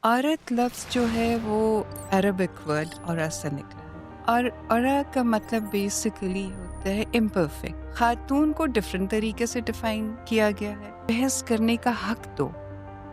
औरत लफ्ज़ जो है वो अरबिक वर्ड औरा से निकला है और औरा का मतलब बेसिकली होता है इम्परफेक्ट। खातून को डिफरेंट तरीके से डिफाइन किया गया है। बहस करने का हक दो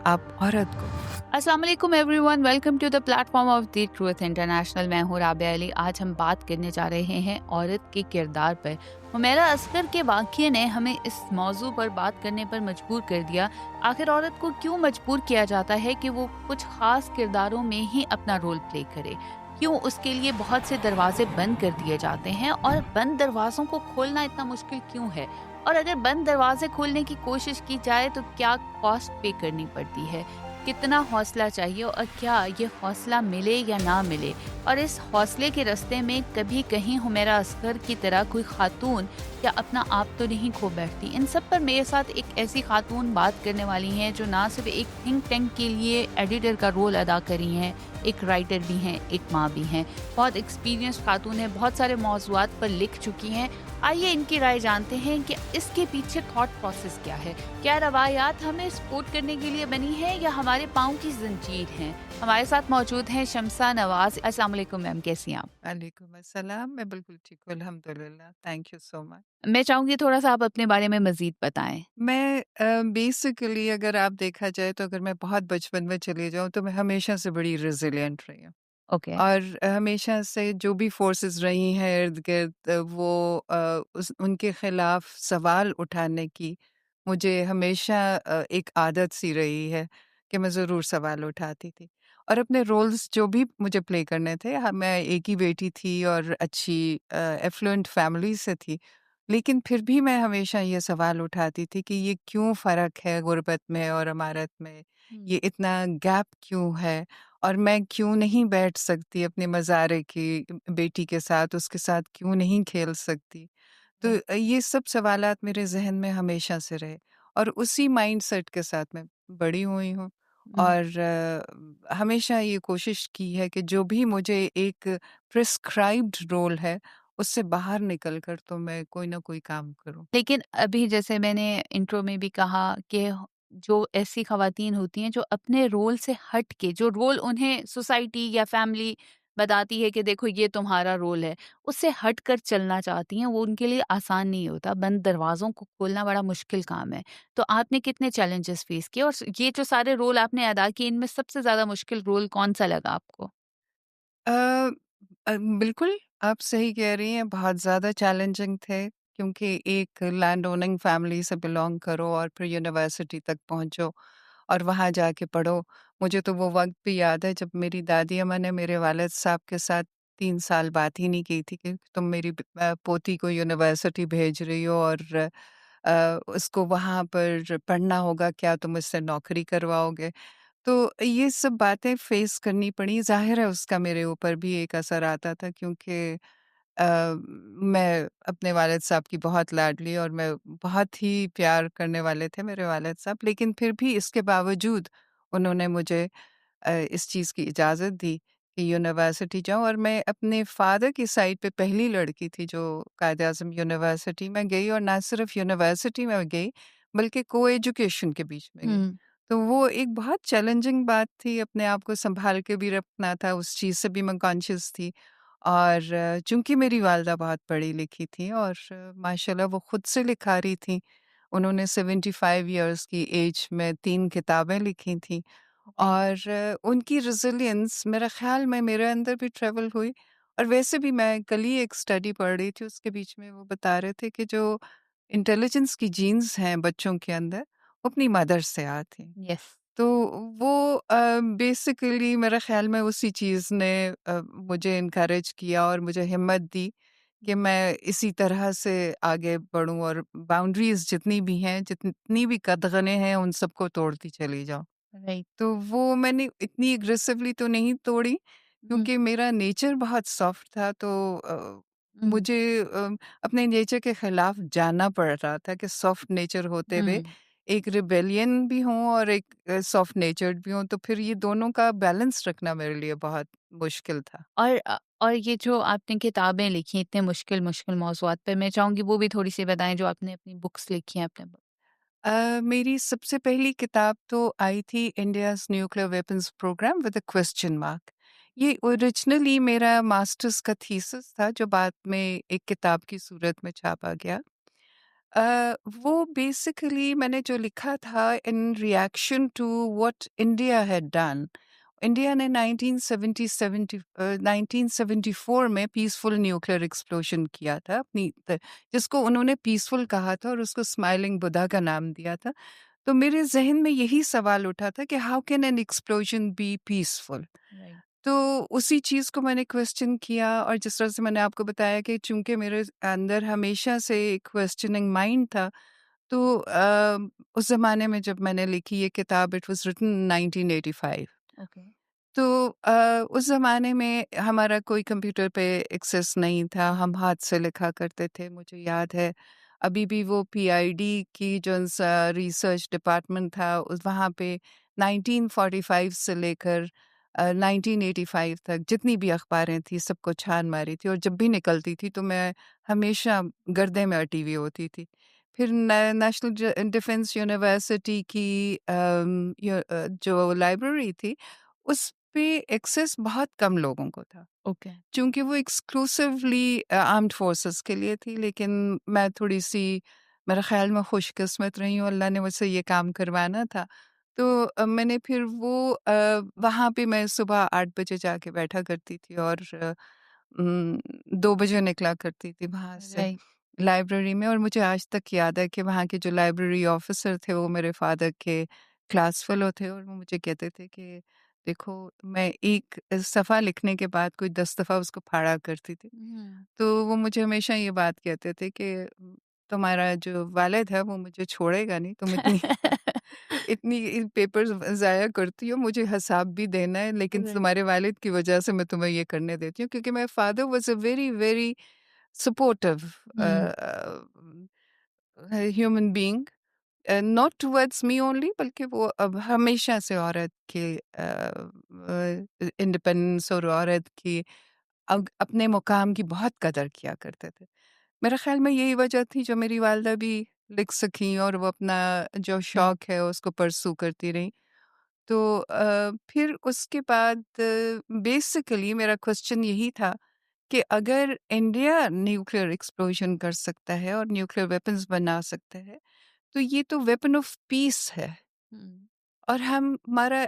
आप औरत को। अस्सलाम वालेकुम everyone, welcome to the platform of the truth international. मैं हूँ राबिया अली। आज हम बात करने जा रहे हैं औरत के किरदार पर। हुमैरा असगर के वाक़ये ने हमें इस मौजू पर बात करने पर मजबूर कर दिया। आखिर औरत को क्यों मजबूर किया जाता है कि वो कुछ खास किरदारों में ही अपना रोल प्ले करे? क्यों उसके लिए बहुत से दरवाजे बंद कर दिए जाते हैं और बंद दरवाजों को खोलना इतना मुश्किल क्यों है? और अगर बंद दरवाजे खोलने की कोशिश की जाए तो क्या कॉस्ट पे करनी पड़ती है? कितना हौसला चाहिए और क्या ये हौसला मिले या ना मिले, और इस हौसले के रास्ते में कभी कहीं हुमैरा असगर की तरह कोई खातून क्या अपना आप तो नहीं खो बैठती? इन सब पर मेरे साथ एक ऐसी खातून बात करने वाली हैं जो ना सिर्फ एक थिंक टैंक के लिए एडिटर का रोल अदा करी हैं, एक राइटर भी हैं, एक माँ भी हैं। बहुत एक्सपीरियंस खातून है, बहुत सारे मौज़ूआत पर लिख चुकी हैं। आइए इनकी राय जानते हैं कि इसके पीछे थॉट प्रोसेस क्या है। क्या रवायात हमें सपोर्ट करने के लिए बनी है या हमारे पाँव की जंजीर हैं? हमारे साथ मौजूद हैं शम्सा नवाज। अस्सलाम वालेकुम मैम, कैसी हैं आप? वालेकुम अस्सलाम। मैं बिल्कुल ठीक हूँ, अल्हम्दुलिल्लाह। Thank you so much. मैं चाहूँगी थोड़ा-सा आप अपने बारे में मज़ीद बताएँ। मैं बेसिकली अगर आप देखा जाए तो अगर मैं बहुत बचपन में चली जाऊँ तो मैं हमेशा से बड़ी रेज़िलिएंट रही हूँ। ओके। और हमेशा से जो भी फोर्सेस रही हैं इर्द-गिर्द वो उस उनके खिलाफ सवाल उठाने की मुझे हमेशा एक आदत सी रही है कि मैं ज़रूर सवाल उठाती थी। और अपने रोल्स जो भी मुझे प्ले करने थे, मैं एक ही बेटी थी और अच्छी एफ्लुएंट फैमिली से थी। लेकिन फिर भी मैं हमेशा ये सवाल उठाती थी कि ये क्यों फ़र्क है गुर्बत में और अमारत में? ये हुँ, इतना गैप क्यों है? और मैं क्यों नहीं बैठ सकती अपने मज़ारे की बेटी के साथ, उसके साथ क्यों नहीं खेल सकती? तो राइट। ये सब सवालात मेरे ज़हन में हमेशा से रहे और उसी माइंडसेट के साथ मैं बड़ी हुई हूँ हुँ। और हमेशा ये कोशिश की है कि जो भी मुझे एक प्रिस्क्राइब्ड रोल है, उससे बाहर निकल कर तो मैं कोई ना कोई काम करूँ। लेकिन अभी जैसे मैंने इंट्रो में भी कहा कि जो ऐसी ख़वातीन होती हैं जो अपने रोल से हट के, जो रोल उन्हें सोसाइटी या फैमिली बताती है कि देखो ये तुम्हारा रोल है, उससे हट कर चलना चाहती हैं, वो उनके लिए आसान नहीं होता। बंद दरवाज़ों को खोलना बड़ा मुश्किल काम है। तो आपने कितने चैलेंजेस फ़ेस किए और ये जो सारे रोल आपने अदा किए, इनमें सबसे ज़्यादा मुश्किल रोल कौन-सा लगा आपको? अ बिल्कुल, आप सही कह रही हैं, बहुत ज़्यादा चैलेंजिंग थे क्योंकि एक लैंड ओनिंग फैमिली से बिलॉन्ग करो और फिर यूनिवर्सिटी तक पहुँचो और वहाँ जाके पढ़ो। मुझे तो वो वक़्त भी याद है जब मेरी दादी अम्मा ने मेरे वालिद साहब के साथ 3 साल बात ही नहीं की थी कि तुम मेरी पोती को यूनिवर्सिटी भेज रही हो और उसको वहाँ पर पढ़ना होगा, क्या तुम इससे नौकरी करवाओगे? तो ये सब बातें फेस करनी पड़ी। ज़ाहिर है उसका मेरे ऊपर भी एक असर आता था क्योंकि मैं अपने वालिद साहब की बहुत लाडली और मैं बहुत ही प्यार करने वाले थे मेरे वालिद साहब। लेकिन फिर भी इसके बावजूद उन्होंने मुझे इस चीज़ की इजाज़त दी कि यूनिवर्सिटी जाऊँ और मैं अपने फ़ादर की साइड पे पहली लड़की थी जो कायद-ए-आज़म यूनिवर्सिटी में गई और ना सिर्फ़ यूनिवर्सिटी में गई, बल्कि को-एजुकेशन के बीच में गई। हुँ, तो वो एक बहुत चैलेंजिंग बात थी, अपने आप को सँभाल के भी रखना था, उस चीज़ से भी मैं कॉन्शियस थी। और चूँकि मेरी वालदा बहुत पढ़ी-लिखी थी और माशाल्लाह वो खुद से लिखा रही थीं। उन्होंने 75 इयर्स की एज में 3 किताबें लिखी थीं राइट। और उनकी रेज़िलियंस मेरे ख़्याल में मेरे अंदर भी ट्रैवल हुई। और वैसे भी मैं कल ही एक स्टडी पढ़ रही थी, उसके बीच में वो बता रहे थे कि जो इंटेलिजेंस की जीन्स हैं बच्चों के अंदर, वो अपनी मदर से आती हैं। यस। तो वो बेसिकली मेरे ख़्याल में उसी चीज़ ने मुझे एनकरेज किया और मुझे हिम्मत दी कि मैं इसी तरह से आगे बढ़ूँ और बाउंड्रीज़ जितनी भी हैं, जितनी भी कदगने हैं, उन सबको तोड़ती चली जाऊँ। राइट। तो वो मैंने इतनी एग्रेसिवली तो नहीं तोड़ी हुँ, क्योंकि मेरा नेचर बहुत सॉफ्ट था तो हुँ, मुझे अपने नेचर के खिलाफ जाना पड़ रहा था कि सॉफ्ट नेचर होते हुए हुँ। एक रिबेलियन भी हूँ और एक सॉफ्ट नेचर्ड भी हूँ, तो फिर ये दोनों का बैलेंस रखना मेरे लिए बहुत मुश्किल था। और ये जो आपने किताबें लिखी इतने मुश्किल-मुश्किल मौज़ूआत पे, मैं चाहूँगी वो भी थोड़ी-सी बताएँ जो आपने अपनी बुक्स लिखी हैं अपने ब मेरी सबसे पहली किताब तो आई थी India's nuclear weapons programme with a question mark. ये ओरिजिनली मेरा मास्टर्स का थीसिस था जो बाद में एक किताब की सूरत में छापा गया। वो बेसिकली मैंने जो लिखा था in reaction to what India had done. India ने 1974 में पीसफुल न्यूक्लियर एक्सप्लोजन किया था जिसको उन्होंने पीसफुल कहा था और उसको स्माइलिंग बुद्धा का नाम दिया था। तो मेरे ज़हन में यही सवाल उठा था कि how can an explosion be peaceful? Right. तो उसी चीज़ को मैंने क्वेश्चन किया और जिस तरह से मैंने आपको बताया कि चूँकि मेरे अंदर हमेशा से एक क्वेश्चनिंग माइंड था, तो उस ज़माने में जब मैंने लिखी ये किताब इट वाज़ रिटन 1985। ओके। तो उस ज़माने में हमारा कोई कंप्यूटर पे एक्सेस नहीं था, हम हाथ से लिखा करते थे। मुझे याद है अभी भी वो पीआईडी की जो रिसर्च डिपार्टमेंट था उस वहाँ पे 1945 से लेकर 1985 तक जितनी भी अखबारें थी सबको छान मारी थी और जब भी निकलती थी तो मैं हमेशा गर्दे में अटी हुई होती थी। फिर नेशनल डिफेंस यूनिवर्सिटी की जो लाइब्रेरी थी उस पे एक्सेस बहुत कम लोगों को था। ओके। चूँकि वो एक्सक्लूसिवली आर्म्ड फोर्सेस के लिए थी, लेकिन मैं थोड़ी-सी मेरे ख़्याल में खुशकिस्मत रही हूँ, अल्लाह ने मुझसे ये काम करवाना था। तो मैंने फिर वो वहाँ पे मैं सुबह 8 बजे जाके बैठा करती थी और 2 बजे निकला करती थी वहाँ से राइट। लाइब्रेरी में और मुझे आज तक याद है कि वहाँ के जो लाइब्रेरी ऑफ़िसर थे, वो मेरे फ़ादर के क्लास फ़ेलो थे और वो मुझे कहते थे कि देखो, मैं एक सफ़ा लिखने के बाद कोई 10 दफ़ा उसको फाड़ा करती थी। हम्म। तो वो मुझे हमेशा ये बात कहते थे कि तुम्हारा जो वालिद है वो मुझे छोड़ेगा नहीं, तुम इतनी इतनी पेपर्स ज़ाया करती हो, मुझे हिसाब भी देना है लेकिन राइट। तुम्हारे वालिद की वज़ह से मैं तुम्हें ये करने देती हूँ क्योंकि my father was a very, very supportive hmm. Human being. Not towards me only बल्कि वो अब हमेशा से औरत के इंडिपेंडेंस और औरत की अपने मुकाम की बहुत कदर किया करते थे। मेरे ख़्याल में यही वजह थी जो मेरी वालिदा भी लिख सकीं और वो अपना जो हम्म। शौक है उसको परस्यू करती रहीं। तो फिर उसके बाद बेसिकली मेरा क्वेश्चन यही था कि अगर इंडिया न्यूक्लियर एक्सप्लोजन कर सकता है और न्यूक्लियर वेपन्स बना सकता है, तो ये तो वेपन ऑफ पीस है। हम्म। और हमारा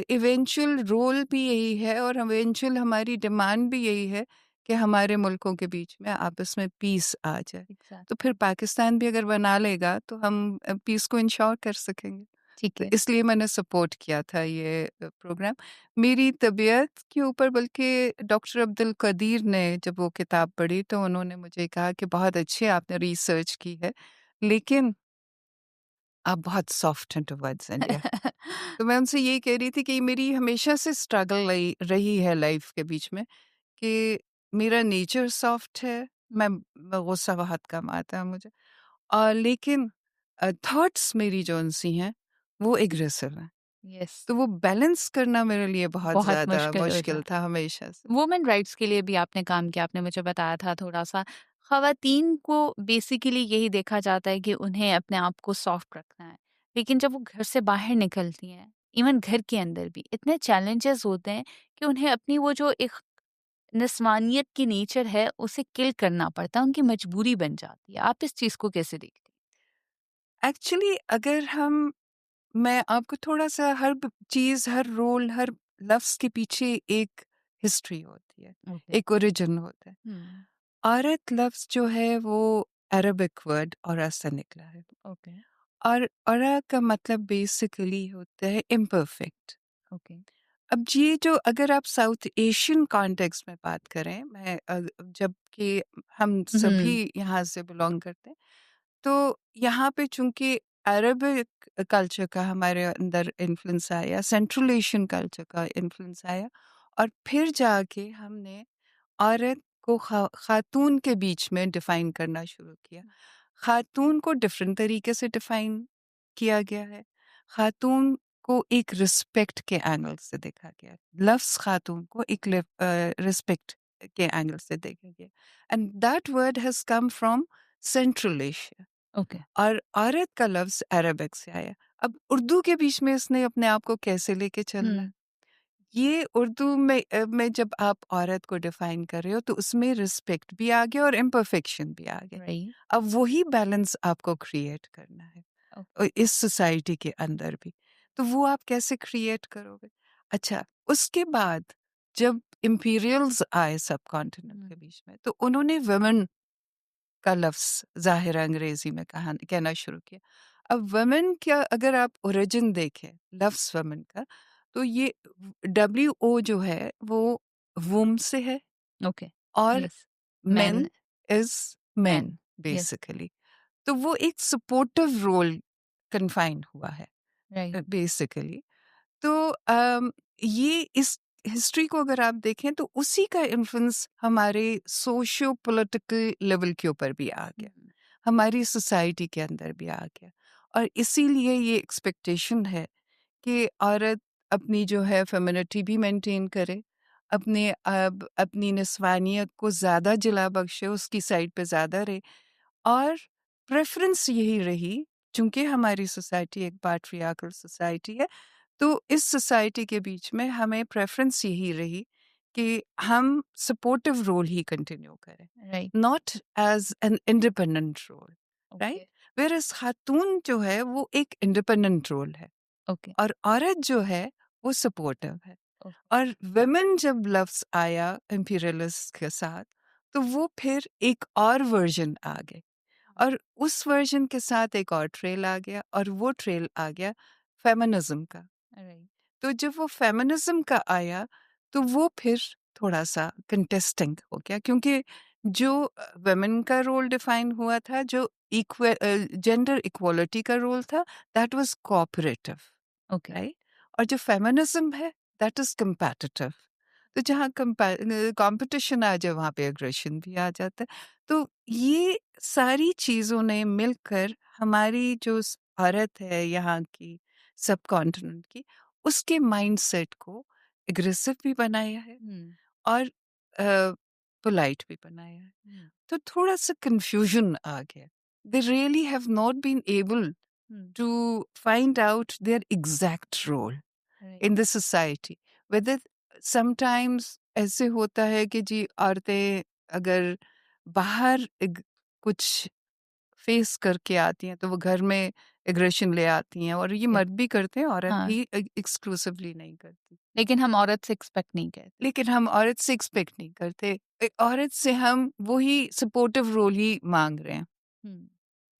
इवेंचुअल रोल भी यही है और इवेंचुअल हमारी डिमांड भी यही है कि हमारे मुल्कों के बीच में आपस में पीस आ जाए। तो एग्जैक्टली। फिर पाकिस्तान भी अगर बना लेगा तो हम पीस को इंश्योर कर सकेंगे। ठीक तो है। इसलिए मैंने सपोर्ट किया था ये प्रोग्राम। मेरी तबीयत के ऊपर बल्कि डॉक्टर अब्दुल कदीर ने जब वो किताब पढ़ी तो उन्होंने मुझे कहा कि बहुत अच्छी आपने रिसर्च की है, लेकिन आप बहुत सॉफ्ट हैं टुवर्ड्स इंडिया। तो मैं उनसे यही कह रही थी कि मेरी हमेशा से स्ट्रगल रही रही है लाइफ के बीच में कि मेरा नेचर सॉफ्ट है, मैं गुस्सा बहुत कम आता है मुझे लेकिन थॉट्स मेरी जो-सी हैं, वो एग्रेसिव हैं। यस। तो वो बैलेंस करना मेरे लिए बहुत बहुत ज़्यादा मुश्किल हो मुश्किल जाता था है। हमेशा से। वुमेन राइट्स के लिए भी आपने काम किया, आपने मुझे बताया था थोड़ा-सा। ख़वातीन को बेसिकली यही देखा जाता है कि उन्हें अपने आप को सॉफ्ट रखना है। लेकिन जब वो घर से बाहर निकलती हैं, इवन घर के अंदर भी इतने चैलेंजेस होते हैं कि उन्हें अपनी वो जो एक निस्वानियत की नेचर है, उसे किल करना पड़ता है, उनकी मजबूरी बन जाती है। आप इस चीज़ को कैसे देखती एक्चुअली अगर हम मैं आपको थोड़ा-सा चीज़, हर रोल, हर लफ्ज़ के पीछे एक हिस्ट्री होती है, हैं? ओके। एक ओरिजिन होता है। हुँ। औरत लफ्ज़ जो है वो अरबिक वर्ड औरत से निकला है ओके। और औरा का मतलब बेसिकली होता है इम्परफेक्ट। ओके। अब ये जो अगर आप साउथ एशियन कॉन्टेक्स्ट में बात करें, जबकि हम सभी हुँ। यहाँ से बिलॉन्ग करते हैं, तो यहाँ पे चूँकि अरबिक कल्चर का हमारे अंदर इन्फ्लुएंस आया, सेंट्रल एशियन कल्चर का इन्फ्लुएंस आया और फिर जाके हमने औरत को खातून के बीच में डिफाइन करना शुरू किया। खातून को डिफरेंट तरीके से डिफाइन किया गया है। खातून को एक रिस्पेक्ट के एंगल से देखा गया है। लफ्ज़ खातून को एक रिस्पेक्ट के एंगल से देखा गया। And that word has come from central Asia. Okay. और औरत का लफ्ज़ अरबिक से आया। अब उर्दू के बीच में इसने अपने आप को कैसे लेके चलना है? हुँ, ये उर्दू में जब आप औरत को डिफ़ाइन कर रहे हो तो उसमें रिस्पेक्ट भी आ गया और इम्परफेक्शन भी आ गया। राइट, अब वही बैलेंस आपको क्रिएट करना है ओके। इस सोसाइटी के अंदर भी। तो वो आप कैसे क्रिएट करोगे? अच्छा, उसके बाद जब इम्पीरियल्स आए सबकॉन्टिनेंट हुँ, के बीच में तो उन्होंने वुमेन का लफ्ज़ ज़ाहिर अंग्रेज़ी में कहना शुरू किया। अब वुमेन क्या अगर आप ओरिजिन देखें लफ्ज़ वुमेन का तो ये डब्ल्यूओ जो है वो वुम से है ओके, और yes, man, main is man, main yes, basically. तो वो एक सपोर्टिव रोल कन्फाइन हुआ है राइट, बेसिकली। तो ये इस हिस्ट्री को अगर आप देखें तो उसी का इन्फ्लुएंस हमारे सोशियो पॉलिटिकल लेवल के ऊपर भी आ गया, हुँ, हमारी सोसाइटी के अंदर भी आ गया। और इसीलिए ये एक्सपेक्टेशन है कि औरत अपनी जो है फेमिनिटी भी मेंटेन करे, अपने अब अपनी निस्वानियत को ज़्यादा जिला बख्शे, उसकी साइड पे ज़्यादा रहे। और प्रेफ़रेंस यही रही, चूँकि हमारी सोसाइटी एक पैट्रियार्कल सोसाइटी है, तो इस सोसाइटी के बीच में हमें प्रेफ़रेंस यही रही कि हम सपोर्टिव रोल ही कंटिन्यू करें, right, not as an independent role, right? Okay, whereas खातून जो है वो एक इंडिपेंडेंट रोल है ओके, और औरत जो है वो सपोर्टिव है। ओके, और वुमेन जब लफ्ज़ आया इम्पीरियलिस्ट के साथ, तो वो फिर एक और वर्ज़न आ गए। और उस वर्जन के साथ एक और ट्रेल आ गया और वो ट्रेल आ गया फेमिनिज्म का। राइट, तो जब वो फेमिनिज्म का आया तो वो फिर थोड़ा-सा कंटेस्टिंग हो गया क्योंकि जो वुमेन का रोल डिफाइन हुआ था, जो जेंडर इक्वालिटी का रोल था, that was cooperative, okay, right? और जो फेमिनिज्म है, दैट इज़ कम्पैटिटिव। तो जहाँ कॉम्पिटिशन आ जाए वहाँ पे एग्रेशन भी आ जाता है। तो ये सारी चीज़ों ने मिलकर हमारी जो भारत है यहाँ की सबकॉन्टिनेंट की उसके माइंडसेट को एग्रेसिव भी बनाया है हुँ, और पोलाइट भी बनाया है। हुँ, तो थोड़ा सा कंफ्यूजन आ गया। They really have not been able हुँ, to find out their exact role right, in the society. Whether sometimes ऐसे होता है कि जी औरतें अगर बाहर कुछ फेस करके आती हैं तो वो घर में एग्रेशन ले आती हैं और ये ओके, मर्द भी करते हैं, औरत हाँ, ही एक्सक्लूसिवली नहीं करती। लेकिन हम औरत से एक्सपेक्ट नहीं करते। लेकिन हम औरत से एक्सपेक्ट नहीं करते। औरत से हम वही सपोर्टिव रोल ही माँग रहे हैं, हुँ,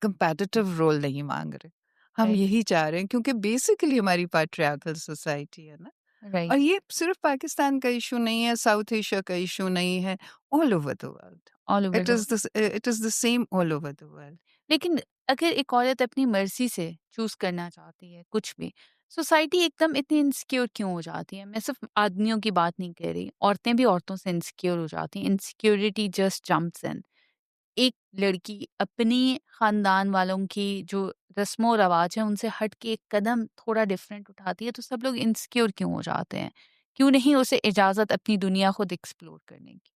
कंपैटिटिव रोल नहीं माँग रहे। हम राइट, यही चाह रहे हैं क्योंकि बेसिकली हमारी पैट्रियार्कल सोसाइटी है ना। राइट, और ये सिर्फ पाकिस्तान का इश्यू नहीं है, साउथ एशिया का इश्यू नहीं है, all over the world. All over the it is the same all over the world. लेकिन अगर एक औरत अपनी मर्ज़ी से चूज़ करना चाहती है कुछ भी, सोसाइटी एकदम इतनी इनसिक्योर क्यों हो जाती है? मैं सिर्फ़ आदमियों की बात नहीं कह रही, औरतें भी औरतों से इनसिक्योर हो जाती हैं। इनसिक्योरिटी जस्ट जंप्स इन। एक लड़की अपनी ख़ानदान वालों की जो रस्मो-रवाज है, उनसे हट के एक कदम थोड़ा डिफरेंट उठाती है, तो सब लोग इनसिक्योर क्यों हो जाते हैं? क्यों नहीं उसे इजाज़त अपनी दुनिया खुद एक्सप्लोर करने की?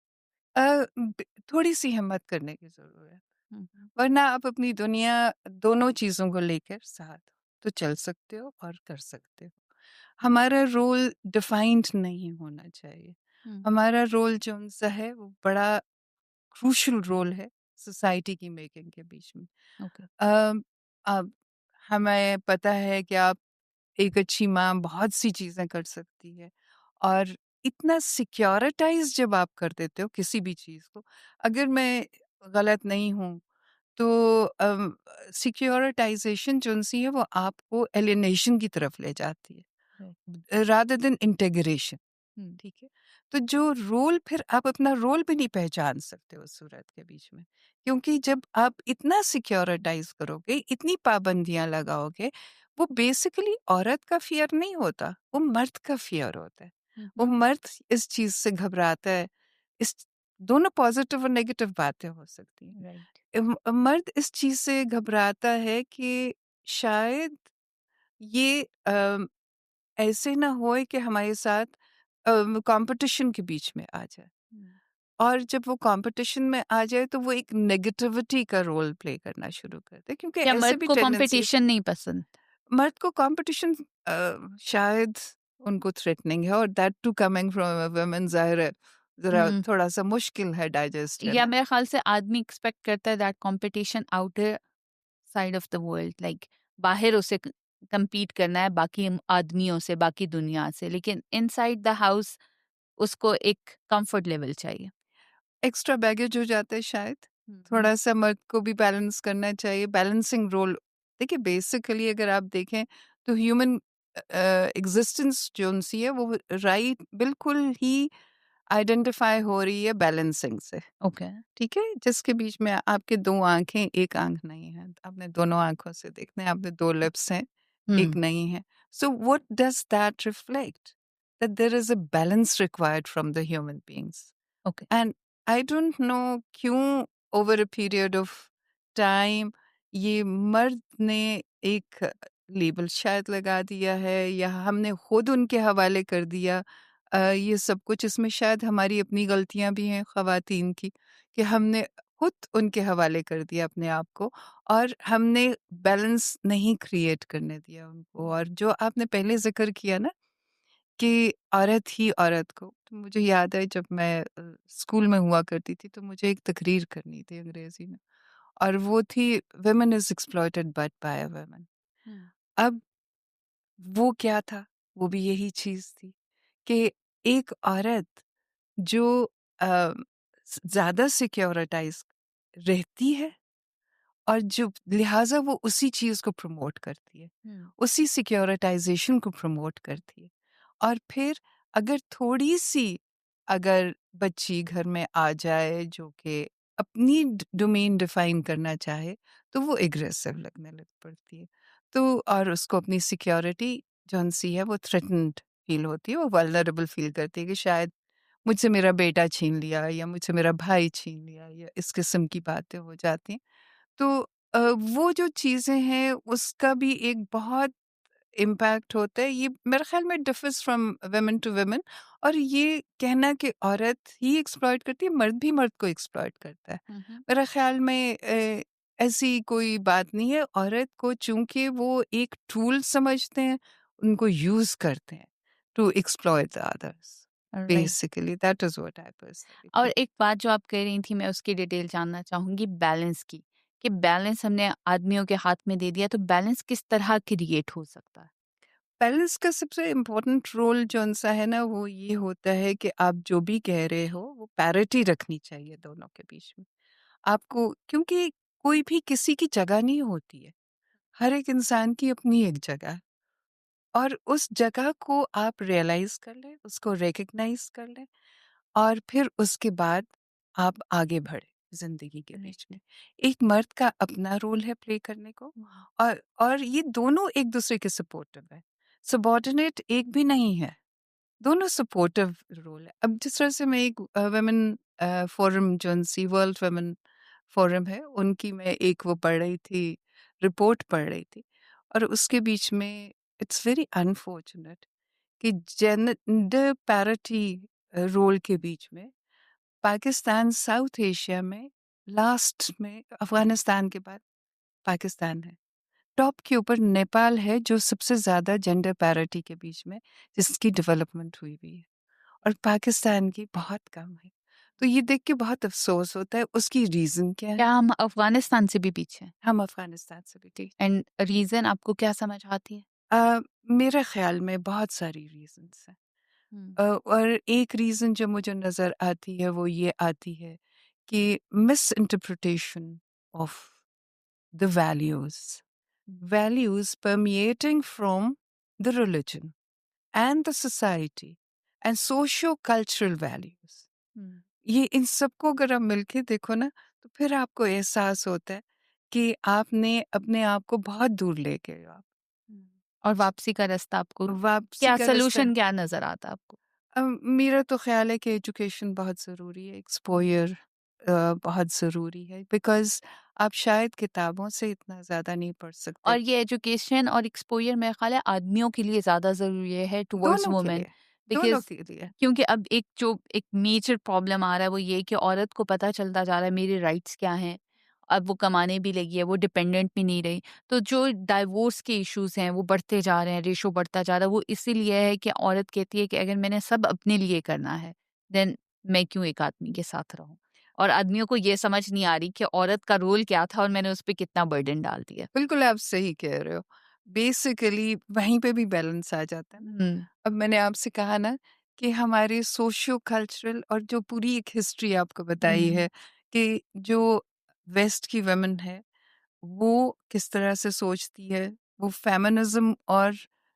थोड़ी-सी हिम्मत करने की ज़रूरत है। हुँ, हुँ। वरना आप अपनी दुनिया दोनों चीज़ों को लेकर साथ तो चल सकते हो और कर सकते हो। हमारा रोल डिफाइंड नहीं होना चाहिए। हुँ, हमारा रोल जो-सा है वो बड़ा क्रूशियल रोल है सोसाइटी की मेकिंग के बीच में। ओके। अम, अब हमें पता है कि आप एक अच्छी माँ बहुत सी चीज़ें कर सकती है और इतना सिक्योरिटाइज़ जब आप कर देते हो किसी भी चीज़ को, अगर मैं गलत नहीं हूँ तो सिक्योरिटाइज़ेशन जो-सी है वो आपको एलियनेशन की तरफ ले जाती राइट। है रादर देन इंटीग्रेशन। हुँ, ठीक है? तो जो रोल फिर आप अपना रोल भी नहीं पहचान सकते उस सूरत के बीच में। क्योंकि जब आप इतना सिक्योरिटाइज़ करोगे, इतनी पाबंदियाँ लगाओगे, वो बेसिकली औरत का फ़ियर नहीं होता, वो मर्द का फ़ियर होता है। हुँ, वो हुँ। मर्द इस चीज़ से घबराता है। इस दोनों पॉज़िटिव और नेगेटिव बातें हो सकती हैं। राइट। मर्द इस चीज़ से घबराता है कि शायद ये ऐसे ना होए कि हमारे साथ कंपटीशन के बीच में आ जाए। हुँ, और जब वो कंपटीशन में आ जाए तो वो एक नेगेटिविटी का रोल प्ले करना शुरू करते हैं, क्योंकि या ऐसे मर्द भी को टेंडेंसीज। कंपटीशन नहीं पसंद? मर्द को कंपटीशन शायद उनको थ्रेटनिंग है, और that too coming from a woman, जाहिर है जरा हुँ। थोड़ा सा मुश्किल है डाइजेस्ट या करना। मेरे ख्याल से आदमी एक्सपेक्ट करता है that competition outer side of the world, like बाहर उसे compete करना है बाकी आदमियों से, बाकी दुनिया से, लेकिन इनसाइड द हाउस उसको एक कंफर्ट लेवल चाहिए। एक्स्ट्रा बैगेज हो जाता है शायद। हम्म। थोड़ा सा मर्द को भी बैलेंस करना चाहिए, बैलेंसिंग रोल। देखिए बेसिकली अगर आप देखें तो ह्यूमन एग्जिस्टेंस जो उनसी है वो राइट बिल्कुल ही आइडेंटिफाई हो रही है बैलेंसिंग से। ओके। ठीक है, जिसके बीच में आपके दो आंखें, एक आंख नहीं है, आपने दोनों आंखों से देखना है, आपने दो लिप्स हैं, एक हम्म। नहीं है। So what does that reflect? That there is a balance required from the human beings. Okay. And I don't know क्यों over a period of time ये मर्द ने एक लेबल शायद लगा दिया है, या हमने खुद उनके हवाले कर दिया ये सब कुछ। इसमें शायद हमारी अपनी गलतियां भी हैं ख्वातीन की, कि हमने खुद उनके हवाले कर दिया अपने आप को, और हमने बैलेंस नहीं क्रिएट करने दिया उनको। और जो आपने पहले जिक्र किया ना कि औरत ही औरत को, तो मुझे याद है जब मैं स्कूल में हुआ करती थी तो मुझे एक तकरीर करनी थी अंग्रेजी में, और वो थी women is exploited but by a woman. Hmm. अब वो क्या था? वो भी यही चीज थी कि एक औरत जो ज्यादा सिक्योरिटाइज रहती है, और जो लिहाजा वो उसी चीज को प्रमोट करती है, हम्म। उसी सिक्योरिटाइजेशन को प्रमोट करती है। और फिर अगर थोड़ी-सी अगर बच्ची घर में आ जाए जो कि अपनी डोमेन डिफाइन करना चाहे, तो वो एग्रेसिव लगने लग पड़ती है। तो और उसको अपनी सिक्योरिटी जौन-सी है वो थ्रेटन्ड फील होती है, वो वल्नरेबल फील करती है कि शायद मुझसे मेरा बेटा छीन लिया, या मुझसे मेरा भाई छीन लिया, या इस किस्म की बातें हो जाती हैं। तो वो जो चीज़ें हैं उसका भी एक बहुत इम्पैक्ट होता है। ये मेरे ख़्याल में differs from women to women. और ये कहना कि औरत ही एक्सप्लॉइट करती है, मर्द भी मर्द को एक्सप्लॉइट करता है। हम्म। मेरा ख़्याल में ऐसी कोई बात नहीं है। औरत को चूँकि वो एक टूल समझते हैं, उनको यूज़ करते हैं to exploit the others. Right. Basically that is what I personally और थिंक। एक बात जो आप कह रही थी, मैं उसकी डिटेल जानना चाहूंगी, बैलेंस की, कि बैलेंस हमने आदमियों के हाथ में दे दिया, तो बैलेंस किस तरह क्रिएट हो सकता है? बैलेंस का सबसे इम्पोर्टेंट रोल जौन-सा है ना, वो ये होता है कि आप जो भी कह रहे हो, वो पैरिटी रखनी चाहिए दोनों के बीच में। आपको, क्योंकि कोई भी किसी की जगह नहीं होती है। हर एक इंसान की अपनी एक जगह है, और उस जगह को आप रियलाइज़ कर लें, उसको रिकॉग्नाइज़ कर लें, और फिर उसके बाद आप आगे बढ़ें ज़िंदगी के बीच राइट। में। एक मर्द का अपना रोल है प्ले करने को, और ये दोनों एक-दूसरे के सपोर्टिव हैं। सबॉर्डिनेट एक भी नहीं है। दोनों सपोर्टिव रोल है। अब जिस तरह से मैं एक वुमेन फोरम जोन सी वर्ल्ड वुमेन फोरम है, उनकी मैं एक वो पढ़ रही थी, रिपोर्ट पढ़ रही थी, और उसके बीच में इट्स वेरी अनफॉर्चुनेट कि जेंडर पैरिटी रोल के बीच में पाकिस्तान साउथ एशिया में लास्ट में अफगानिस्तान के बाद पाकिस्तान है। टॉप के ऊपर नेपाल है जो सबसे ज़्यादा जेंडर पैरिटी के बीच में जिसकी डेवलपमेंट हुई हुई है, और पाकिस्तान की बहुत कम है। तो ये देख के बहुत अफ़सोस होता है। उसकी रीज़न क्या है? क्या हम अफगानिस्तान से भी पीछे हैं? हम अफ़गानिस्तान से भी ठीक। एंड रीजन आपको क्या समझ आती है? मेरे ख़्याल में बहुत सारी रीज़न्स हैं। हम्म। और एक रीज़न जो मुझे नज़र आती है वो ये आती है कि misinterpretation of the values, values permeating from the religion and the society and socio-cultural values। हम्म। ये इन सबको अगर आप मिलके देखो ना, तो फिर आपको एहसास होता है कि आपने अपने आप को बहुत दूर ले गए हो आप। हम्म। और वापसी का रास्ता आपको, वापसी क्या का रास्ता। सोल्यूशन क्या नजर आता आपको? मेरा तो ख्याल है कि एजुकेशन बहुत ज़रूरी है, एक्सपोज़र बहुत ज़रूरी है, बिकॉज़ आप शायद किताबों से इतना ज़्यादा नहीं पढ़ सकते। और ये एजुकेशन और एक्सपोजर मेरे ख्याल है आदमियों के लिए ज़्यादा ज़रूरी है टुवर्ड्स दोनों के वुमेन, लिए। दोनों बिकॉज़ के लिए। क्योंकि अब एक मेजर प्रॉब्लम आ रहा है वो ये है कि औरत को पता चलता जा रहा है मेरे राइट्स क्या हैं। अब वो कमाने भी लगी है, वो डिपेंडेंट भी नहीं रही। तो जो डाइवोर्स के इश्यूज़ हैं वो बढ़ते जा रहे हैं, रेशो बढ़ता जा रहा है। वो इसीलिए है कि औरत कहती है कि अगर मैंने सब अपने लिए करना है, देन मैं क्यों एक आदमी के साथ रहूँ? और आदमियों को ये समझ नहीं आ रही कि औरत का रोल क्या था और मैंने उस पे कितना बर्डन डाल दिया। बिल्कुल आप सही कह रहे हो। बेसिकली वहीं पे भी बैलेंस आ जाता है ना। हुँ, अब मैंने आपसे कहा ना कि हमारे सोशियो कल्चरल और जो पूरी एक हिस्ट्री आपको बताई हुँ, है कि जो वेस्ट की वुमेन है, वो किस तरह से सोचती है, वो फेमिनिज़्म और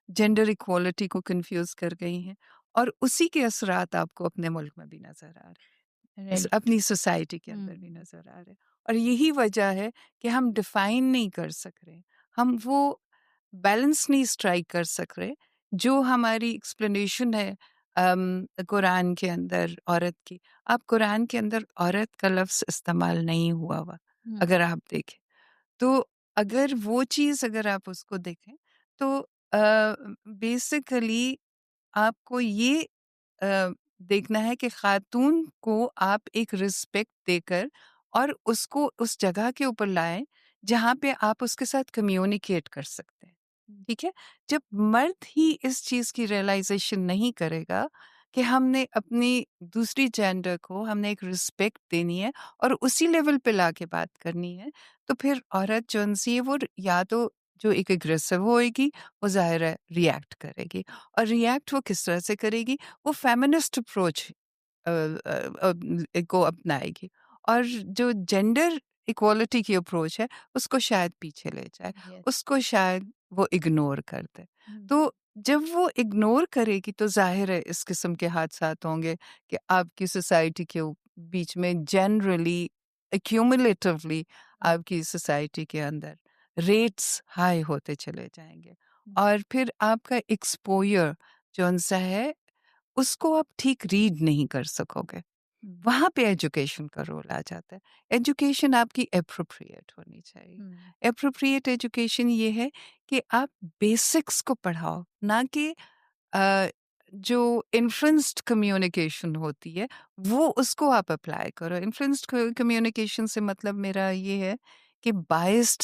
जेंडर इक्वालिटी को कन्फ्यूज़ कर गई हैं और उसी के असरात आपको अपने मुल्क में भी नज़र आ रहे हैं। राइट। अपनी सोसाइटी के अंदर भी हुँ, नज़र आ रहे हैं और यही वजह है कि हम डिफाइन नहीं कर सक रहे, हम वो बैलेंस नहीं स्ट्राइक कर सक रहे जो हमारी एक्सप्लेनेशन है कुरान के अंदर औरत की। अब कुरान के अंदर औरत का लफ्ज़ इस्तेमाल नहीं हुआ हुआ हुँ, अगर आप देखें तो। अगर वो चीज़ अगर आप उसको देखें तो बेसिकली आपको ये अ, देखना है कि खातून को आप एक रिस्पेक्ट देकर और उसको उस जगह के ऊपर लाएं जहाँ पे आप उसके साथ कम्युनिकेट कर सकते हैं। हुँ, ठीक है? जब मर्द ही इस चीज़ की रियलाइज़ेशन नहीं करेगा कि हमने अपनी दूसरी जेंडर को हमने एक रिस्पेक्ट देनी है और उसी लेवल पे लाके बात करनी है, तो फिर औरत जौन-सी है वो या तो जो एक एग्रेसिव होएगी, वो ज़ाहिर है रिएक्ट करेगी और रिएक्ट वो किस तरह से करेगी? वो फेमिनिस्ट अप्रोच को अपनाएगी और जो जेंडर इक्वालिटी की अप्रोच है, उसको शायद पीछे ले जाए, येस। उसको शायद वो इग्नोर कर दे। हुँ, तो जब वो इग्नोर करेगी तो ज़ाहिर है इस किस्म के हादसात होंगे कि आपकी सोसाइटी के बीच में जनरली एक्यूमुलेटिवली हुँ, आपकी सोसाइटी के अंदर रेट्स हाई होते चले जाएँगे हुँ, और फिर आपका एक्सपोज़र जौन-सा है उसको आप ठीक रीड नहीं कर सकोगे। हुँ, वहाँ पे एजुकेशन का रोल आ जाता है। एजुकेशन आपकी एप्रोप्रिएट होनी चाहिए। हुँ, एप्रोप्रिएट एजुकेशन ये है कि आप बेसिक्स को पढ़ाओ, ना कि अ, जो इन्फ्लुएंस्ड कम्युनिकेशन होती है, वो उसको आप अप्लाई करो। इन्फ्लुएंस्ड कम्युनिकेशन से मतलब मेरा ये है कि बायस्ड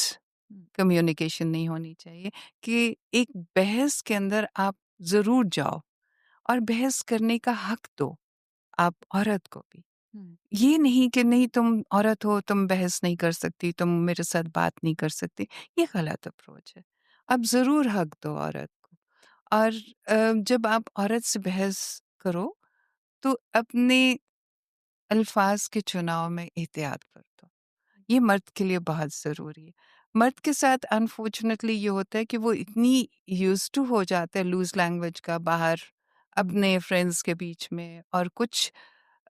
हुँ, कम्युनिकेशन नहीं होनी चाहिए कि एक बहस के अंदर आप ज़रूर जाओ और बहस करने का हक दो आप औरत को भी। हुँ, ये नहीं कि नहीं तुम औरत हो, तुम बहस नहीं कर सकती, तुम मेरे साथ बात नहीं कर सकती, ये गलत अप्रोच है। आप ज़रूर हक दो औरत को और जब आप औरत से बहस करो, तो अपने अल्फाज़ के चुनाव में एहतियात बरतो। ये मर्द के लिए बहुत ज़रूरी है। मर्द के साथ अनफॉर्च्युनेटली ये होता है कि वो इतनी यूज़्ड टू हो जाते हैं लूज़ लैंग्वेज का बाहर अपने फ्रेंड्स के बीच में और कुछ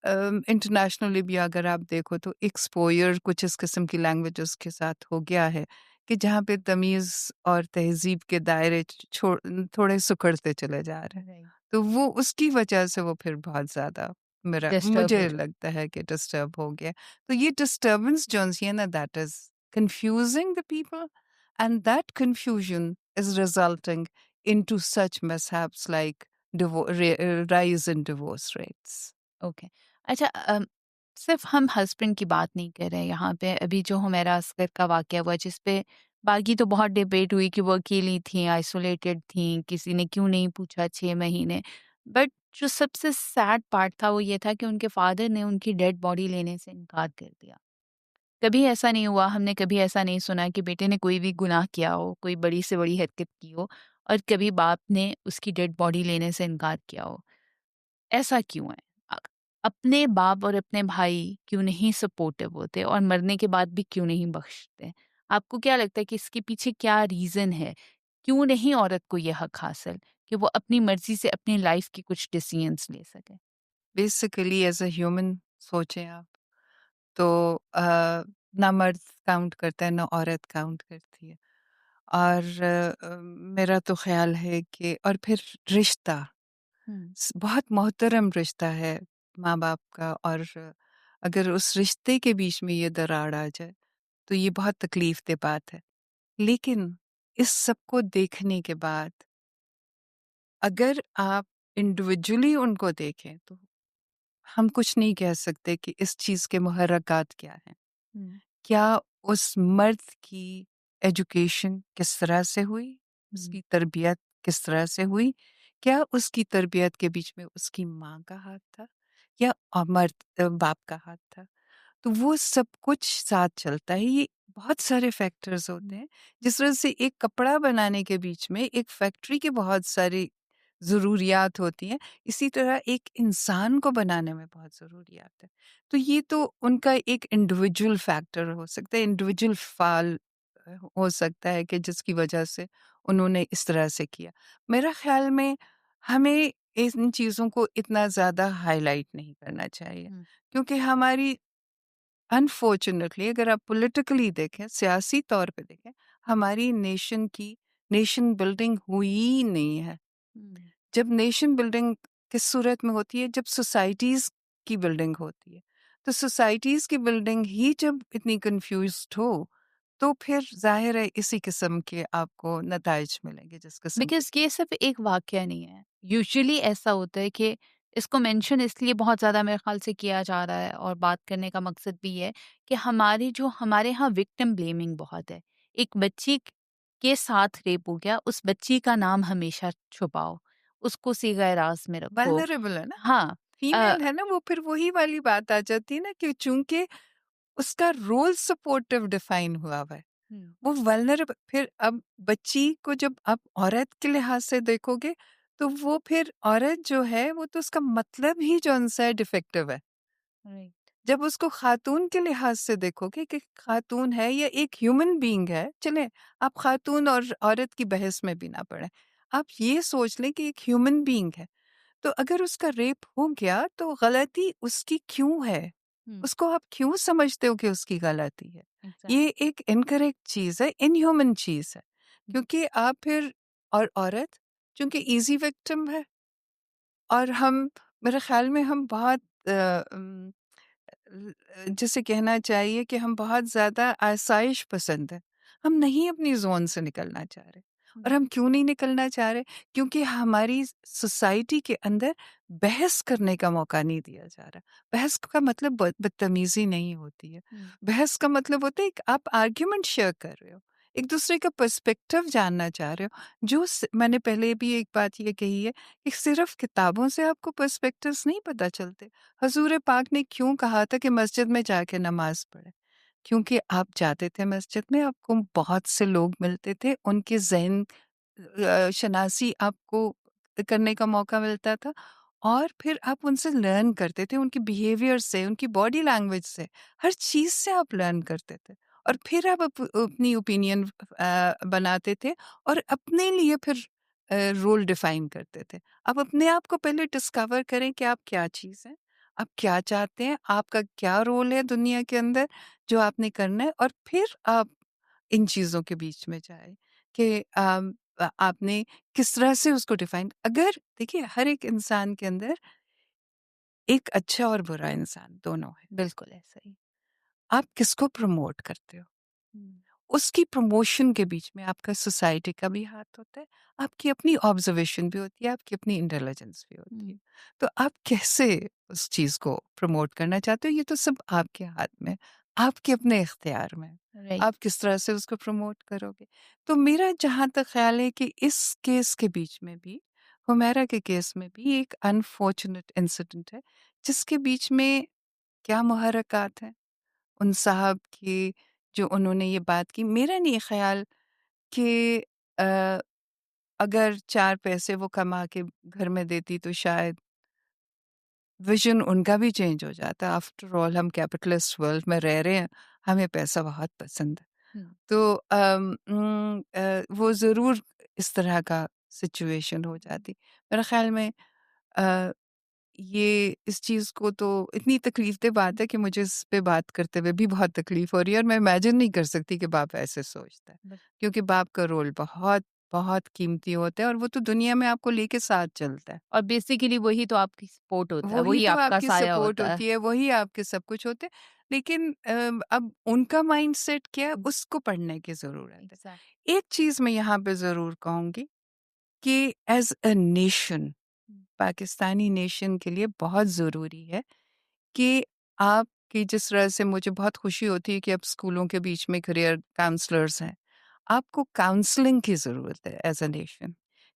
इंटरनेशनली भी अगर आप देखो तो एक्सपोज़र कुछ इस किस्म की लैंग्वेजेस के साथ हो गया है कि जहाँ पे तमीज़ और तहज़ीब के दायरे थोड़े सिकुड़ते चले जा रहे हैं। राइट। तो वो उसकी वजह से वो फिर बहुत ज़्यादा मेरा डिस्टर्ब हो मुझे जाता लगता है कि डिस्टर्ब हो गया। तो ये डिस्टर्बेंस जो-सी है ना that is confusing the people and that confusion is resulting into such mishaps like rise in divorce rates. Okay. अच्छा सिर्फ़ हम हस्बैंड की बात नहीं कर रहे हैं यहाँ पे, अभी जो हुमैरा असगर का वाक़या हुआ जिस पे बाकी तो बहुत डिबेट हुई कि वो अकेली थीं, आइसोलेटेड थीं, किसी ने क्यों नहीं पूछा 6 महीने। बट जो सबसे सैड पार्ट था वो ये था कि उनके फादर ने उनकी डेड बॉडी लेने से इनकार कर दिया। कभी ऐसा नहीं हुआ, हमने कभी ऐसा नहीं सुना कि बेटे ने कोई भी गुनाह किया हो, कोई बड़ी से बड़ी हरकत की हो और कभी बाप ने उसकी डेड बॉडी लेने से इनकार किया हो। ऐसा क्यों है? अ, अपने बाप और अपने भाई क्यों नहीं सपोर्टिव होते और मरने के बाद भी क्यों नहीं बख्शते? आपको क्या लगता है कि इसके पीछे क्या रीज़न है? क्यों नहीं औरत को ये हक हासिल कि वो अपनी मर्ज़ी से अपनी लाइफ़ के कुछ डिसीज़न्स ले सके? बेसिकली एज़ अ ह्यूमन सोचें आप तो ना मर्द काउंट करता है ना औरत काउंट करती है और मेरा तो ख़्याल है कि और फिर रिश्ता हुँ, बहुत मोहतरम रिश्ता है माँ-बाप का और अगर उस रिश्ते के बीच में ये दरार आ जाए, तो ये बहुत तकलीफ़ दह बात है। लेकिन इस सब को देखने के बाद अगर आप इंडिविजुअली उनको देखें तो हम कुछ नहीं कह सकते कि इस चीज़ के मुहर्रकात क्या हैं। हुँ, क्या उस मर्द की एजुकेशन किस तरह से हुई? हुँ, उसकी तरबियत किस तरह से हुई? क्या उसकी तरबियत के बीच में उसकी माँ का हाथ था या बाप का हाथ था? तो वो सब कुछ साथ चलता है। ये बहुत सारे फैक्टर्स होते हुँ। हैं। जिस तरह से एक कपड़ा बनाने के बीच में एक फैक्ट्री के बहुत सारी ज़रूरियात होती हैं, इसी तरह एक इंसान को बनाने में बहुत ज़रूरियात है। तो ये तो उनका एक इंडिविजुअल फैक्टर हो सकता है, इंडिविजुअल फ़ाल हो सकता है कि जिसकी वजह से उन्होंने इस तरह से किया। मेरा ख़्याल में हमें इन चीज़ों को इतना ज़्यादा हाइलाइट नहीं करना चाहिए, हुँ। क्योंकि हमारी अनफॉर्च्युनेटली अगर आप पॉलिटिकली देखें, सियासी तौर पे देखें, हमारी नेशन बिल्डिंग हुई ही नहीं है। हुँ। जब नेशन बिल्डिंग किस सूरत में होती है? जब सोसाइटीज़ की बिल्डिंग होती है। तो सोसाइटीज़ की बिल्डिंग ही जब इतनी कन्फ्यूज़्ड हो, तो फिर ज़ाहिर है इसी किस्म के आपको नताइज मिलेंगे जिस किस्म के। बिकॉज़ ये सिर्फ़ एक वाक़या नहीं है। यूजुअली ऐसा होता है कि इसको मेंशन इसलिए बहुत ज़्यादा मेरे ख़्याल से किया जा रहा है और बात करने का मकसद भी ये है कि हमारे यहाँ विक्टिम ब्लेमिंग बहुत है। एक बच्ची के साथ रेप हो गया, उस बच्ची का नाम हमेशा छुपाओ, उसको सीगा-ए-राज़ में रखो। वल्नरेबल है ना, हाँ, अ, फीमेल है ना, वो फिर वही वाली बात आ जाती है ना कि चूँकि उसका रोल सपोर्टिव डिफ़ाइन हुआ हुआ है। हुँ, वो वल्नरेबल फिर अब बच्ची को जब आप औरत के लिहाज से देखोगे, तो वो फिर औरत जो है, वो तो उसका मतलब ही जौन-सा है डिफेक्टिव है। राइट। जब उसको खातून के लिहाज से देखोगे कि खातून है या एक ह्यूमन बीइंग है, चलें आप खातून और औरत की बहस में भी ना पड़ें। आप ये सोच लें कि एक ह्यूमन बीइंग है, तो अगर उसका रेप हो गया, तो गलती उसकी क्यों है? हुँ, उसको आप क्यों समझते हो कि उसकी गलती है? ये एग्ज़ैक्टली। एक इनकरेक्ट चीज़ है, इनह्यूमन चीज़ है। क्योंकि आप फिर और औरत चूँकि ईज़ी विक्टिम है और हम मेरे ख़्याल में हम बहुत जिसे कहना चाहिए कि हम बहुत ज़्यादा आसाइश पसंद हैं। हम नहीं अपनी ज़ोन से निकलना चाह रहे और हुँ, हम क्यों नहीं निकलना चाह रहे? क्योंकि हमारी सोसाइटी के अंदर बहस करने का मौका नहीं दिया जा रहा। बहस का मतलब बदतमीज़ी नहीं होती है। हुँ, बहस का मतलब होता है कि आप आर्ग्यूमेंट शेयर कर रहे हो। एक-दूसरे का पर्सपेक्टिव जानना चाह रहे हो। मैंने पहले भी एक बात ये कही है कि सिर्फ़ किताबों से आपको पर्सपेक्टिव्स नहीं पता चलते। हज़ूर पाक ने क्यों कहा था कि मस्जिद में जाके नमाज़ पढ़ें? क्योंकि आप जाते थे मस्जिद में, आपको बहुत से लोग मिलते थे, उनके ज़हन शनासी आपको करने का मौका मिलता था और फिर आप उनसे लर्न करते थे, उनके बिहेवियर से, उनकी बॉडी लैंग्वेज से, हर चीज़ से आप लर्न करते थे और फिर आप अपनी ओपिनियन बनाते थे और अपने लिए फिर रोल डिफ़ाइन करते थे। आप अपने आप को पहले डिस्कवर करें कि आप क्या चीज़ हैं, आप क्या चाहते हैं, आपका क्या रोल है दुनिया के अंदर जो आपने करना है और फिर आप इन चीज़ों के बीच में जाएँ कि आपने किस तरह से उसको डिफ़ाइन अगर देखिए हर एक इंसान के अंदर एक अच्छा और बुरा इंसान दोनों है। बिल्कुल ऐसा ही। आप किसको प्रमोट करते हो? हुँ, उसकी प्रमोशन के बीच में आपका सोसाइटी का भी हाथ होता है, आपकी अपनी ऑब्ज़र्वेशन भी होती है, आपकी अपनी इंटेलिजेंस भी होती है। हुँ, तो आप कैसे उस चीज़ को प्रमोट करना चाहते हो, ये तो सब आपके हाथ में, आपके अपने इख्तियार में है। राइट। आप किस तरह से उसको प्रमोट करोगे। तो मेरा जहाँ तक ख़्याल है कि इस केस के बीच में भी, हुमैरा के केस में भी एक अनफॉर्च्यूनेट इंसिडेंट है, जिसके बीच में क्या मुहर्रकात हैं। उन साहब की जो उन्होंने ये बात की, मेरा नहीं ख़्याल कि अ, अगर 4 पैसे वो कमा के घर में देती तो शायद विज़न उनका भी चेंज हो जाता। आफ्टर ऑल हम कैपिटलिस्ट वर्ल्ड में रह रहे हैं, हमें पैसा बहुत पसंद है। हुँ, तो वो ज़रूर इस तरह का सिचुएशन हो जाती। मेरे ख़्याल में अ ये इस चीज़ को तो इतनी तकलीफ़देह बात है कि मुझे इस पे बात करते हुए भी बहुत तकलीफ़ हो रही है और मैं इमेजिन नहीं कर सकती कि बाप ऐसे सोचता है। बिल क्योंकि बाप का रोल बहुत, बहुत कीमती होता है और वो तो दुनिया में आपको लेके साथ चलता है। और बेसिकली वही तो आपकी सपोर्ट होता है, वही वही तो आपका आपकी साया सपोर्ट होता है। होती है, वही आपके सब कुछ होते हैं। लेकिन अब उनका माइंडसेट क्या है हुँ, उसको पढ़ने की ज़रूरत है। एग्ज़ैक्ट एक चीज़ मैं यहाँ पे ज़रूर कहूँगी कि as a nation hmm, Pakistani nation के लिए बहुत ज़रूरी है कि आपकी जिस तरह से मुझे बहुत खुशी होती है कि अब स्कूलों के बीच में करियर काउंसलर्स हैं। आपको काउंसलिंग की ज़रूरत है एज़ अ नेशन,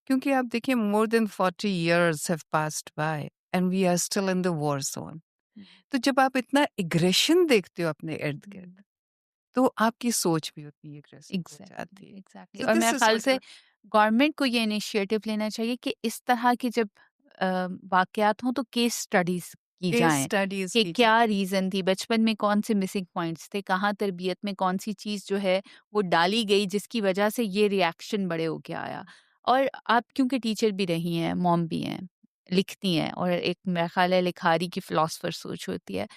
क्योंकि आप देखिए more than 40 years have passed by and we are still in the war zone. हुँ, तो जब आप इतना एग्रेशन देखते हो अपने इर्द-गिर्द, हुँ। तो आपकी सोच भी उतनी एग्रेसिव हो जाती एग्ज़ैक्टली, है। एग्ज़ैक्टली सो और मेरे दिस इज़ ख़्याल व्हाट से गवर्नमेंट को ये इनिशिएटिव लेना चाहिए कि इस तरह की जब वाक़यात हों तो केस स्टडीज़ की केस जाएँ, स्टडीज़ कि की क्या जाए। रीज़न थी, बचपन में कौन-से मिसिंग पॉइंट्स थे, कहाँ तरबियत में कौन-सी चीज़ जो है वो डाली गई जिसकी वजह से ये रिएक्शन बड़े होके आया। और आप क्योंकि टीचर भी रही हैं, मॉम भी हैं, लिखती हैं और एक मेरा ख़्याल है लिखारी की फिलॉसफर सोच होती है।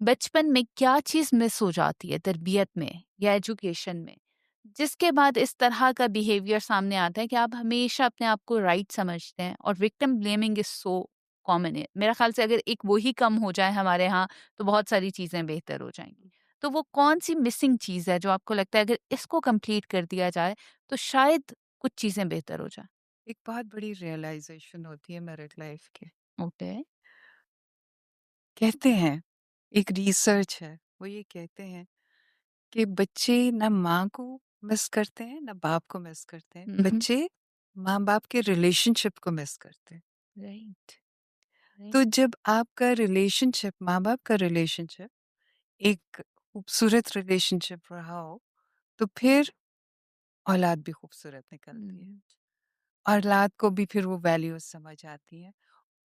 बचपन में क्या चीज़ मिस हो जाती है तरबियत में या एजुकेशन में, जिसके बाद इस तरह का बिहेवियर सामने आता है कि आप हमेशा अपने आप को राइट समझते हैं और victim blaming is so common है। मेरा ख़्याल से अगर एक वो ही कम हो जाए हमारे यहाँ, तो बहुत सारी चीज़ें बेहतर हो जाएँगी। तो वो कौन-सी मिसिंग चीज़ है जो आपको लगता है अगर इसको कंप्लीट कर दिया जाए, तो शायद कुछ चीज़ें बेहतर हो जाएँ? एक बहुत बड़ी रियलाइज़ेशन होती है मैरिड लाइफ़ की। ओके। कहते हैं, एक रिसर्च है, वो ये कहते हैं कि बच्चे ना माँ को मिस करते हैं, ना बाप को मिस करते हैं। हुँ, हुँ। बच्चे माँ-बाप के रिलेशनशिप को मिस करते हैं। Right, right. तो जब आपका रिलेशनशिप, माँ-बाप का रिलेशनशिप एक खूबसूरत रिलेशनशिप रहा हो, तो फिर औलाद भी खूबसूरत निकलती है। हुँ, औलाद को भी फिर वो वैल्यूज़ समझ आती हैं।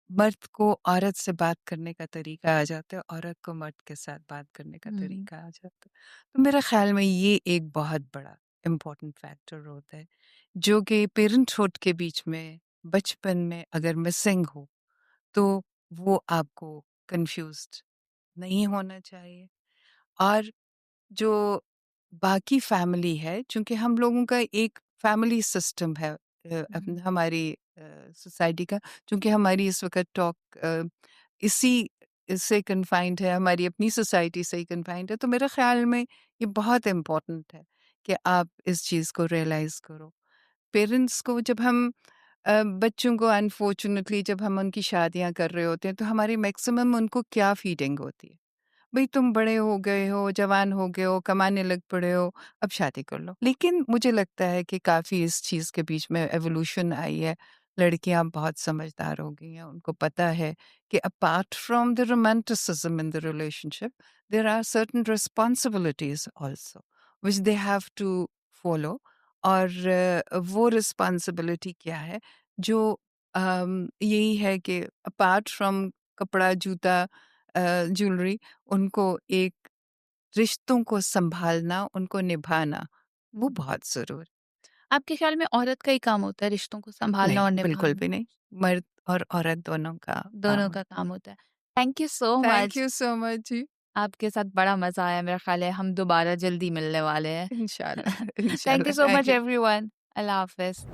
मर्द को औरत से बात करने का तरीका आ जाता है, औरत को मर्द के साथ बात करने का हुँ, तरीका आ जाता है। तो मेरे ख़्याल में ये एक बहुत बड़ा इम्पोर्टेंट फैक्टर होता है, जो कि पेरेंटहुड के बीच में बचपन में अगर मिसिंग हो, तो वो आपको कन्फ्यूज़्ड नहीं होना चाहिए। और जो बाकी फैमिली है, चूँकि हम लोगों का एक फैमिली सिस्टम है हुँ, हमारी सोसाइटी का, चूँकि हमारी इस वक़्त टॉक इसी से कन्फाइंड है, हमारी अपनी सोसाइटी से ही कन्फाइंड है, तो मेरे ख़्याल में ये बहुत इम्पोर्टेंट है कि आप इस चीज़ को रियलाइज़ करो। पेरेंट्स को जब हम बच्चों को अनफॉर्च्यूनेटली जब हम उनकी शादियाँ कर रहे होते हैं, तो हमारी मैक्सिमम उनको क्या फीडिंग होती है? भई तुम बड़े हो गए हो, जवान हो गए हो, कमाने लग पड़े हो, अब शादी कर लो। लेकिन मुझे लगता है कि काफ़ी इस चीज़ के बीच में एवोल्यूशन आई है। लड़कियाँ बहुत समझदार हो गई हैं, उनको पता है कि apart from the romanticism in the relationship, there are certain responsibilities also which they have to follow. और वो रिस्पॉन्सिबिलिटी क्या है? जो यही है कि अपार्ट फ्रॉम कपड़ा, जूता, ज्वेलरी, उनको एक रिश्तों को सँभालना, उनको निभाना, वो हुँ। बहुत ज़रूरी। आपके ख़्याल में औरत का ही काम होता है रिश्तों को सँभालना नहीं, और बिल्कुल निभाना? भी नहीं। मर्द और औरत दोनों का काम दोनों का होता है। काम होता है। Thank you so thank much. You so much जी। आपके साथ बड़ा मज़ा आया मेरा ख़्याल है हम दोबारा जल्दी मिलने वाले हैं। इंशाल्लाह, थैंक यू इंशाल्लाह। So much thank you. Everyone. अल्लाह हाफ़िज़।